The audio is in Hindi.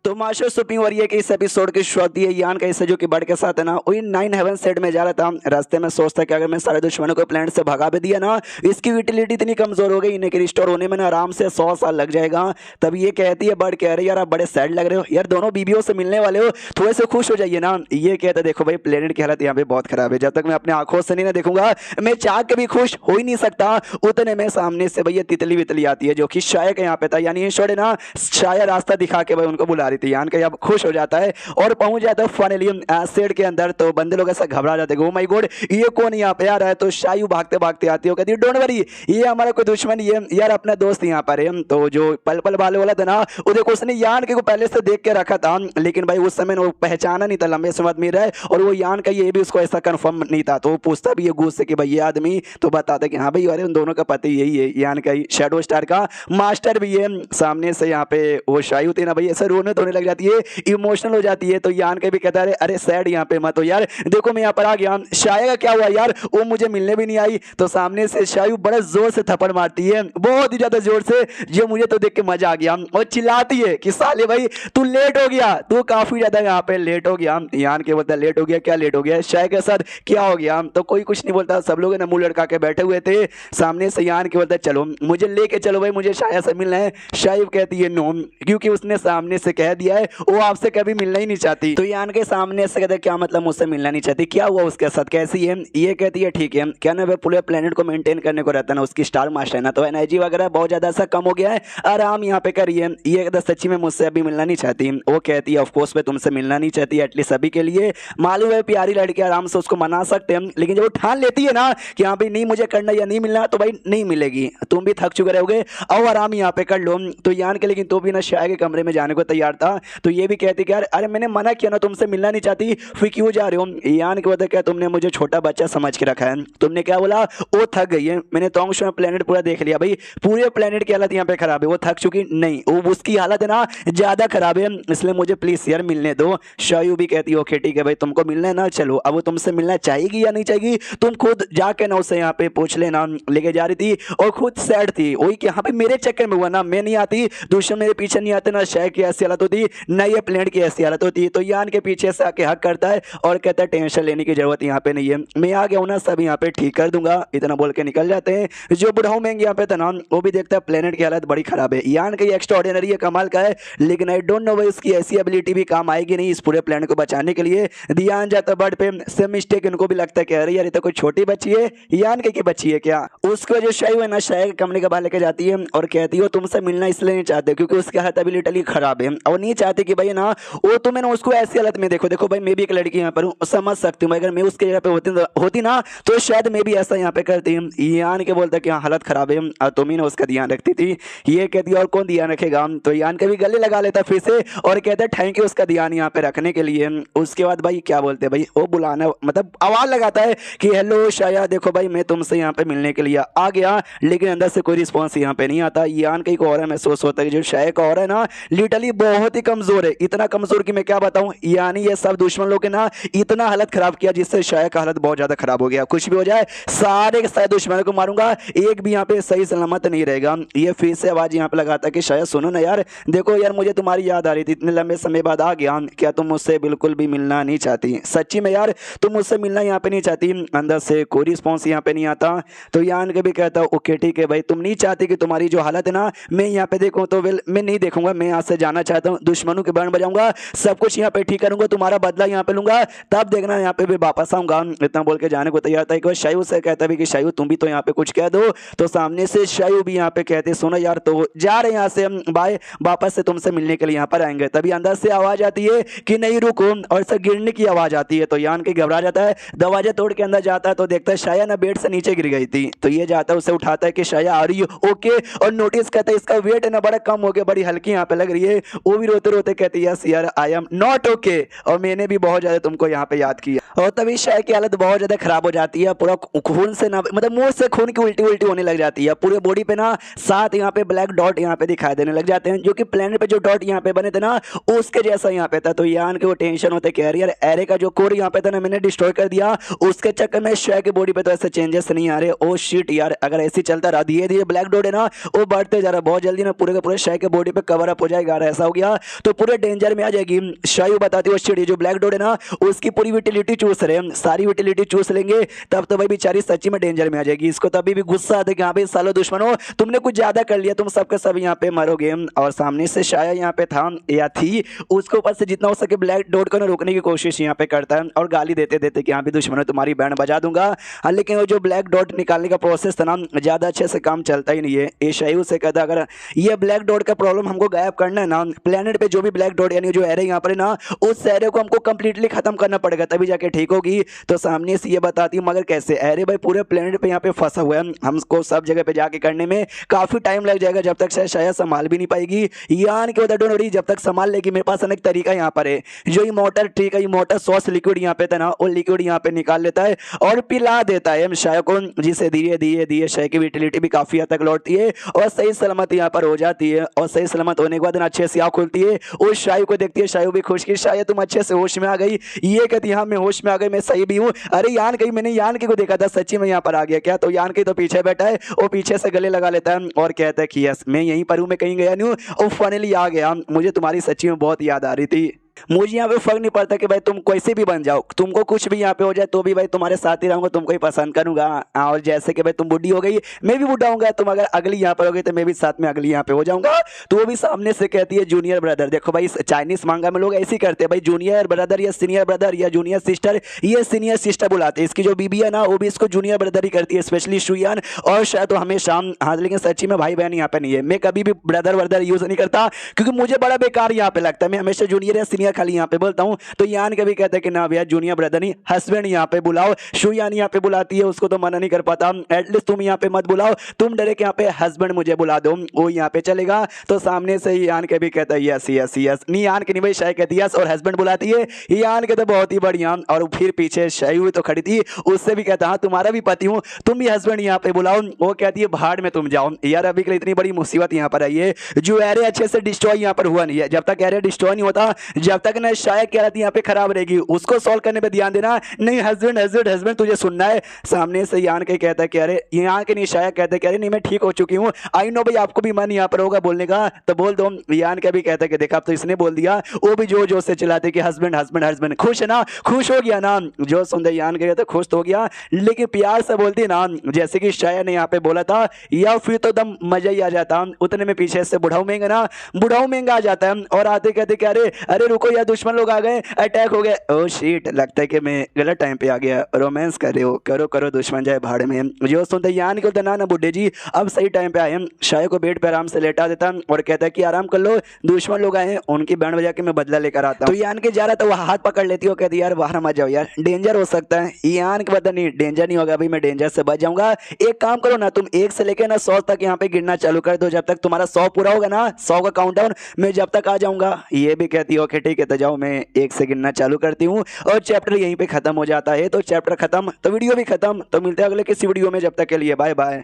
तो मास्टर सुप्रीम वॉरियर के इस एपिसोड की शुरुआत दी है यान कैसे जो कि बर्ड के साथ है ना वही 9 हेवन सेट में जा रहा था। रास्ते में सोचता कि अगर मैं सारे दुश्मनों को प्लेनेट से भगा भी दिया ना, इसकी यूटिलिटी इतनी कमजोर हो गई, इन्हें रिस्टोर होने में ना आराम से 100 साल लग जाएगा। तब ये कहती है बर्ड, कह रही यार आप बड़े सैड लग रहे हो यार, दोनों बीबियों से मिलने वाले हो, थोड़े से खुश हो जाइए ना। ये कहता देखो भाई प्लेनेट की हालत यहाँ पे बहुत खराब है, जब तक मैं अपने आंखों से नहीं ना देखूंगा मैं चाह के भी खुश हो ही नहीं सकता। उतने में सामने से भैया तितली वितली आती है जो कि शाया के यहाँ पे था, यानी ईश्वर ना शाया रास्ता दिखा के भाई उनको बुला रही थी। यान का अब खुश हो जाता है और पहुंच जाता है फाइनली एसिड के अंदर। तो बंदे लोग ऐसा घबरा जाते हैं, ओ माय गॉड ये कौन यहाँ पे आ रहा है। तो शायू भागते भागते आती है, कहती है डोंट वरी ये हमारा कोई दुश्मन, ये यार अपना दोस्त यहाँ पर है। तो जो पल पल वाले वाला था ना वो देखो उसने यान के को पहले से देख के रखा था, लेकिन भाई उस समय वो पहचाना नहीं था, लंबे समय में रहा है और वो यान का ये भी उसको ऐसा कंफर्म नहीं था। तो वो पूछता भी है गुस्से कि भाई ये आदमी, तो बताता कि हाँ भाई अरे उन दोनों का पति यही है, यान का शैडो स्टार का मास्टर भी है। सामने से यहाँ पे वो शायू थी ना भाई ऐसे रोने धोने लग जाती है, इमोशनल हो जाती है। तो यान के भी कहता है अरे सैड यहाँ पे मत हो यार, देखो मैं यहाँ पर आ गया, शाया का क्या हुआ यार, वो मुझे मिलने भी नहीं आई। तो सामने से शायू बड़ा जोर से थप्पड़ मारती है, बहुत ही ज्यादा जोर से, जो मुझे तो देख के मजा आ गया, और चिल्लाती है कि साले भाई तू लेट हो गया, तू काफी ज्यादा यहाँ पे लेट हो गया। यान के बोलता लेट हो गया, क्या लेट हो गया, शाया के साथ क्या हो गया। तो कोई कुछ नहीं बोलता, सब लोग ना मुंह लड़का के बैठे हुए थे। सामने से यान के बोलता चलो मुझे लेके चलो भाई, मुझे शाया से मिलना है। शाया कहती है नो, क्योंकि उसने सामने से कह दिया है वो आपसे कभी मिलना ही नहीं चाहती। तो यान के सामने से कहते क्या मतलब मुझसे मिलना नहीं चाहती, क्या हुआ उसके साथ, कैसी है। ये कहती है ठीक है, क्या ना पूरे प्लेनेट को मेंटेन करने को रहता है ना, उसकी स्टार मास्टर है ना, तो एनर्जी वगैरह बहुत ज्यादा सा कम हो गया है, आराम यहाँ पे करिए। ये कहता सच्ची में मुझसे अभी मिलना नहीं चाहती। वो कहती है ऑफकोर्स मैं तुमसे मिलना नहीं चाहती, एटलीस्ट अभी के लिए मालूम है प्यारी लड़की, आराम से उसको मना सकते हैं, लेकिन जब वो ठान लेती है ना कि हाँ भाई नहीं मुझे करना या नहीं मिलना, तो भाई नहीं मिलेगी, तुम भी थक चुके रहोगे और आराम यहाँ पे कर लो। तो यान के लेकिन तो भी ना शाया के कमरे में जाने को तैयार था। तो ये भी कहती कि यार अरे मैंने मना किया ना, तुमसे मिलना नहीं चाहती, फिर क्यों जा रहे हो। यान के बता क्या तुमने मुझे छोटा बच्चा समझ के रखा है, तुमने क्या बोला वो थक गई है, मैंने तोंगशो में प्लेनेट पूरा देख लिया भाई, पूरे प्लेनेट की हालत यहाँ पे खराब है, वो थक चुकी नहीं, वो उसकी हालत है ना ज्यादा खराब है, इसलिए मुझे प्लीज यार मिलने दो। शायू भी कहती है ओके ठीक है भाई तुमको मिलना है ना, चलो। अब वो तुमसे मिलना चाहेगी या नहीं चाहेगी तुम खुद जाके ना उससे यहाँ पे पूछ लेना। लेके जा रही थी और खुद सैड थी, वही कि हाँ भाई मेरे चक्कर में हुआ ना, मैं नहीं आती दुश्मन मेरे पीछे नहीं आते ना, शायद की ऐसी हालत होती ना ये प्लेनेट की ऐसी हालत होती। तो यान के पीछे से आके हक करता है और कहता है टेंशन लेने की जरूरत यहाँ पे नहीं है, मैं आ गया हूँ ना, सब यहाँ पे ठीक कर दूंगा, इतना बोल के निकल जाते हैं। जो बुढ़ाऊ में यहाँ पे था ना वो भी देखता है प्लेनेट की हालत बड़ी खराब है, यान का एक्स्ट्रा ऑर्डिनरी है, कमाल का है, लेकिन आई डोंट नो भाई इसकी ऐसी एबिलिटी भी काम आएगी नहीं इस पूरे प्लेनेट को बचाने के लिए। ध्यान जाता बर्ड पे, सेम मिस्टेक इनको भी लगता है कह रही यार ये तो कोई छोटी बच्ची है, यान की बच्ची है क्या। उसको जो शायू है ना शाया के कमरे के बाहर लेके जाती है और कहती है तुमसे मिलना इसलिए नहीं चाहते क्योंकि उसकी हालत एबिलिटी खराब है, और नहीं चाहते कि भाई ना वो तुम्हें ना उसको ऐसी हालत में देखो। देखो भाई मैं भी एक लड़की यहाँ पर हूँ, समझ सकती हूँ, अगर मैं उसके जगह पे होती ना तो शायद मैं भी ऐसा यहाँ पे करती। यान के बोलता कि हाँ हालत खराब है और तुम ही ना उसका ध्यान रखती थी। ये कहती और कौन ध्यान रखेगा। तो यान के भी गले लगा लेता फिर से और कहता है थैंक यू उसका ध्यान यहाँ पे रखने के लिए। उसके बाद भाई क्या बोलते हैं भाई वो बुलाना मतलब आवाज लगाता है कि हेलो शाया देखो भाई मैं तुमसे यहाँ पे मिलने के लिए आ गया, लेकिन अंदर से कोई रिस्पॉन्स यहाँ पे नहीं आता। यान कहीं को और महसूस होता है जो शाया का और है ना लिटरली बहुत ही कमजोर है, इतना कमजोर कि मैं क्या बताऊं। यानी ये सब दुश्मन लोग ना इतना हालत खराब किया जिससे शाया का हालत बहुत ज्यादा खराब हो गया, कुछ भी हो जाए सारे के सारे दुश्मनों को मारूंगा, एक भी यहाँ पे सही सलामत नहीं रहेगा। ये फिर से आवाज यहाँ पे लगाता कि शायद सुनो ना यार, देखो यार मुझे तुम्हारी याद आ रही थी, इतने लंबे समय बाद आ गया, क्या तुम मुझसे बिल्कुल भी मिलना नहीं चाहती, सच्ची में यार तुम मुझसे मिलना यहाँ पे नहीं चाहती। अंदर से कोई रिस्पॉन्स यहाँ पे नहीं आता। तो यान के भी कहता ओके ठीक है भाई तुम नहीं चाहती कि तुम्हारी जो हालत है ना मैं यहाँ पे देखूँ, तो वेल मैं नहीं देखूंगा, मैं यहाँ से जाना चाहता हूँ, दुश्मनों के बैंड बजाऊंगा, सब कुछ यहाँ पे ठीक करूंगा, तुम्हारा बदला यहाँ पे लूंगा, तब देखना यहाँ पे भी वापस आऊंगा। इतना बोल के जाने को तैयार था। एक बार शायू से कहता भी कि शायू तुम भी तो यहाँ पे कुछ कह दो। तो सामने से शायू भी यहाँ पे कहते सुनो यार तो जा रहे हैं यहाँ से हम बाय, वापस से तुमसे मिलने के लिए यहाँ पर आएंगे। तभी अंदर से आवाज आती है कि नहीं रुको, और सब गिरने की आवाज आती है। तो यान के घबरा जाता है, दरवाजा तोड़ के अंदर जाता है तो देखता है शाया ना बेड से नीचे गिर गई थी। तो ये जाता है उसे उठाता है कि शाया आ रही हो ओके, और नोटिस करता है इसका वेट है ना बड़ा कम हो गया, बड़ी हल्की यहाँ पे लग रही है। वो भी रोते रोते कहती है यस यार आई एम नॉट ओके, और मैंने भी बहुत ज्यादा तुमको यहाँ पे याद किया। और तभी शाया की हालत बहुत ज्यादा खराब हो जाती है, पूरा खून से ना मतलब मुंह से खून की उल्टी उल्टी होने लग जाती है, पूरे बॉडी पे ना 7 यहाँ पे ब्लैक डॉट यहाँ पे दिखाई देने लग जाते हैं, जो कि प्लेनेट पे जो डॉट यहाँ पे बने थे ना उसके जैसा यहाँ पे था। तो यान के वो टेंशन होते कह रही है एरे का जो कोर यहाँ पे था ना मैंने डिस्ट्रॉय कर दिया, उसके चक्कर में शाया की बॉडी पे तो ऐसे चेंजेस नहीं आ रहे। ओ शिट यार अगर ऐसे चलता रहा धीरे धीरे ब्लैक डॉट है ना वो बढ़ते जा रहा, बहुत जल्दी ना पूरे के पूरे शाया के बॉडी पे कवर अप हो जाएगा, ऐसा हो गया दिया तो पूरे डेंजर में आ जाएगी। शायू बताती है चिड़ी जो ब्लैक डॉट है ना उसकी पूरी विटिलिटी चूस रहे हैं, सारी विटिलिटी चूस लेंगे तब तो भाई बेचारी सच्ची में डेंजर में आ जाएगी। इसको तभी भी गुस्सा आता है कि हाँ भाई सालो दुश्मनों तुमने कुछ ज्यादा कर लिया, तुम सबके सब यहाँ पे मरोगे। और सामने से शाया यहाँ पे था या थी, उसके ऊपर से जितना हो सके ब्लैक डॉट को ना रोकने की कोशिश यहाँ पे करता है और गाली देते देते कि यहाँ भी दुश्मनों तुम्हारी बैंड बजा दूंगा। हाँ लेकिन वो जो ब्लैक डॉट निकालने का प्रोसेस था ना ज्यादा अच्छे से काम चलता ही नहीं है। ये शायू से कहता अगर ये ब्लैक डॉट का प्रॉब्लम हमको गायब करना है ना, प्लेनेट पे जो भी ब्लैक डॉट यानी जो एरे यहाँ पर है ना उस एरे को हमको कंप्लीटली खत्म करना पड़ेगा तभी जाके ठीक होगी। तो सामने से ये बताती मगर कैसे, एरे भाई पूरे प्लेनेट पे यहाँ पे फंसा हुआ है, हमको सब जगह पे जाके करने में काफी टाइम लग जाएगा, जब तक शायद संभाल भी नहीं पाएगी। यान के उधर डोंट वरी जब तक संभाल लेगी मेरे पास अनेक तरीका यहाँ पर है। जो ये मोटर ट्रिक है, ये मोटर सॉस लिक्विड यहाँ पे था ना वो लिक्विड यहाँ पे निकाल लेता है और पिला देता है शाय को, जिसे धीरे धीरे धीरे शाय की विटिलिटी भी काफी हद तक लौटती है और सही सलामत यहाँ पर हो जाती है। और सही सलामत होने के बाद अच्छे से आँख खुलती है, उस शायू को देखती है, शायू भी खुश की शायद तुम अच्छे से होश में आ गई। ये कहती हाँ मैं होश में आ गई, मैं सही भी हूँ। अरे यान कहीं मैंने यान के को देखा था सच्ची में यहाँ पर आ गया क्या, तो यान के तो पीछे बैठा है, वो पीछे से गले लगा लेता है और कहता है कि यस मैं यहीं पर हूँ, मैं कहीं गया नहीं हूँ और फाइनली आ गया, मुझे तुम्हारी सच्ची में बहुत याद आ रही थी। मुझे यहाँ पे फर्क नहीं पड़ता कि भाई तुम कैसे भी बन जाओ, तुमको कुछ भी यहाँ पे हो जाए तो भी भाई तुम्हारे साथ ही रहूंगा, तुमको ही पसंद करूंगा। और जैसे कि भाई तुम बुढ़ी हो गई मैं भी बुढ़ा होऊंगा, तुम अगर अगली यहाँ पर हो गई तो मैं भी साथ में अगली यहाँ पे हो जाऊंगा। तो वो भी सामने से कहती है जूनियर ब्रदर। देखो भाई चाइनीज मांगा में लोग ऐसे ही करते हैं भाई, जूनियर ब्रदर या सीनियर ब्रदर या जूनियर सिस्टर, ये सीनियर सिस्टर बुलाते हैं। इसकी जो बीबी है ना वो भी इसको जूनियर ब्रदर ही करती है, स्पेशली शुयान और शायद तो हमेशा। हाँ लेकिन सच्ची में भाई बहन यहाँ पे नहीं है, मैं कभी भी ब्रदर वर्दर यूज नहीं करता क्योंकि मुझे बड़ा बेकार यहाँ पे लगता है, मैं हमेशा जूनियर या सीनियर खाली यहाँ पे बोलता हूँ। तो यान कभी कहते हैं कि ना भैया जूनियर ब्रदर नहीं हस्बैंड यहाँ पे बुलाओ, शुयान यहाँ पे बुलाती है, उसको तो मना नहीं कर पाता, एटलीस्ट तुम यहाँ पे मत बुलाओ, तुम डरे कि यहाँ पे हस्बैंड मुझे बुला दो, वो यहाँ पे चलेगा। तो सामने से यान के भी कहता है यस यस यस, नहीं यान के नहीं भाई शाय कहती यस और हस्बैंड बुलाती है, यान के तो बहुत ही बढ़िया। और फिर पीछे शाय हुई तो खड़ी थी, उससे भी कहता हाँ तुम्हारा भी पति हूँ, तुम भी हस्बैंड यहाँ पे बुलाओ, वो कहती है भाड़ में तुम जाओ। यार अभी के लिए इतनी बड़ी मुसीबत यहाँ पर आई है, जो एरे अच्छे से डिस्ट्रॉय यहाँ पर हुआ नहीं है, जब तक एरे डिस्ट्रॉय नहीं होता जब तक ना शाय कह रही थी यहाँ पे खराब रहेगी, उसको सॉल्व करने पे ध्यान देना, नहीं हस्बैंड हस्बैंड हस्बैंड तुझे सुनना है। सामने से यान के कहता है कि अरे यहाँ के नहीं शायद कहते हैं कि अरे नहीं मैं ठीक हो चुकी हूँ, आई नो भाई आपको भी मन यहाँ पर होगा बोलने का तो बोल दो। यान का भी कहता है कि देखा अब तो इसने बोल दिया, वो भी जोर जोर से चिल्लाते कि हस्बैंड हस्बैंड हस्बैंड, खुश है ना, खुश हो गया ना, जो सुनते यान के तो खुश तो हो गया, लेकिन प्यार से बोलती ना जैसे कि शायद ने यहाँ पे बोला था, या फिर तो दम मजा ही आ जाता। उतने में पीछे से बुढ़ाऊ महंगा ना, बुढ़ाऊ महंगा आ जाता है और आते कहते कि अरे अरे रुको यार दुश्मन लोग आ गए, अटैक हो गया। ओ शीट लगता है कि मैं गलत टाइम पे आ गया, रोमांस कर रहे हो, करो करो दुश्मन जाए भाड़ में। जो सुनते यान को ना बुड्ढे जी अब सही टाइम पे आए, शाय को बेड पे आराम से लेटा देता और कहता है कि आराम कर लो, दुश्मन लोग आए उनकी बैंड बजा के मैं बदला लेकर आता हूँ। तो यान के जा रहा था वो हाथ पकड़ लेती हो, कहती यार बाहर मत जाओ यार डेंजर हो सकता है। यान के पता नहीं डेंजर नहीं होगा, अभी मैं डेंजर से बच जाऊंगा। एक काम करो ना तुम 1 से लेकर ना 100 तक यहाँ पे गिनना चालू कर दो, जब तक तुम्हारा 100 पूरा होगा ना 100 का काउंटडाउन मैं जब तक आ जाऊंगा। ये भी कहती हो कि ठीक है तो जाओ मैं 1 से गिनना चालू करती हूँ और चैप्टर यहीं पे खत्म हो जाता है। तो चैप्टर खत्म तो वीडियो भी खत्म, तो मिलते हैं अगले किसी वीडियो में, जब तक के लिए बाय बाय।